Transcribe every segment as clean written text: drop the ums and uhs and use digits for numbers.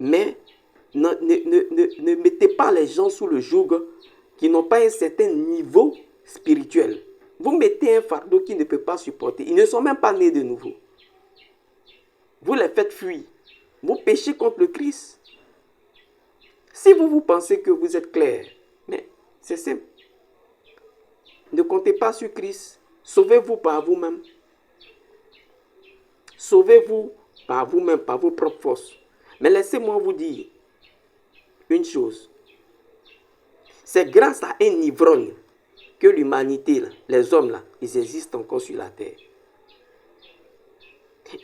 Mais ne mettez pas les gens sous le joug qui n'ont pas un certain niveau spirituel. Vous mettez un fardeau qu'ils ne peuvent pas supporter. Ils ne sont même pas nés de nouveau. Vous les faites fuir. Vous péchez contre le Christ. Si vous pensez que vous êtes clair, mais c'est simple. Ne comptez pas sur Christ. Sauvez-vous par vous-même. Sauvez-vous par vous-même, par vos propres forces. Mais laissez-moi vous dire une chose. C'est grâce à un ivrogne que l'humanité, les hommes, là, ils existent encore sur la terre.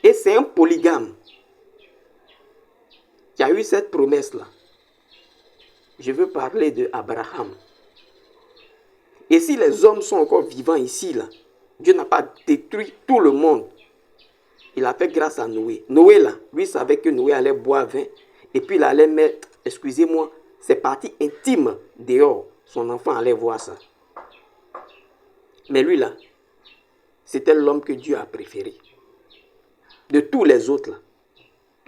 Et c'est un polygame qui a eu cette promesse-là. Je veux parler de Abraham. Et si les hommes sont encore vivants ici, là, Dieu n'a pas détruit tout le monde. Il a fait grâce à Noé. Noé, là, lui savait que Noé allait boire vin. Et puis il allait mettre, excusez-moi, ses parties intimes dehors. Son enfant allait voir ça. Mais lui, là, c'était l'homme que Dieu a préféré. De tous les autres, là.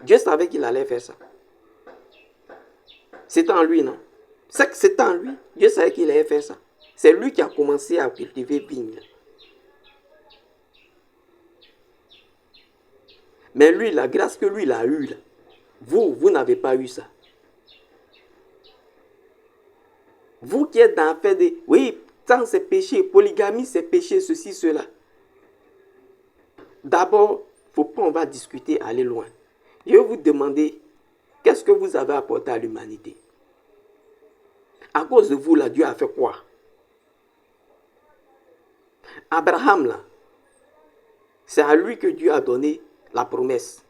Dieu savait qu'il allait faire ça. C'est en lui, non? C'est en lui. Dieu savait qu'il allait faire ça. C'est lui qui a commencé à cultiver vigne. Mais lui, la grâce que lui, il a eue, là, vous n'avez pas eu ça. Vous qui êtes dans l'affaire de... Oui, tant c'est péché, polygamie c'est péché, ceci, cela. D'abord, faut pas, on va discuter, aller loin. Je vais vous demander, qu'est-ce que vous avez apporté à l'humanité? À cause de vous, là, Dieu a fait quoi? Abraham, là, c'est à lui que Dieu a donné la promesse.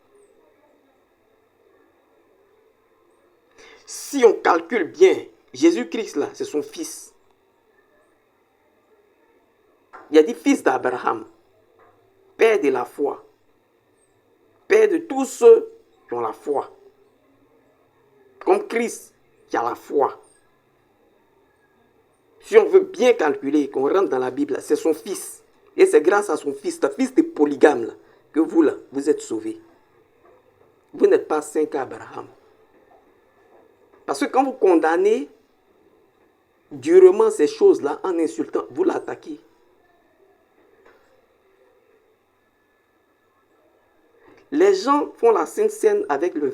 Si on calcule bien, Jésus-Christ, là, c'est son fils. Il a dit fils d'Abraham, père de la foi, père de tous ceux qui ont la foi. Comme Christ qui a la foi. Si on veut bien calculer, qu'on rentre dans la Bible, c'est son fils. Et c'est grâce à son fils, le fils de polygame, là, que vous, là, vous êtes sauvés. Vous n'êtes pas saint qu'Abraham. Parce que quand vous condamnez durement ces choses-là en insultant, vous l'attaquez. Les gens font la Sainte Seine avec le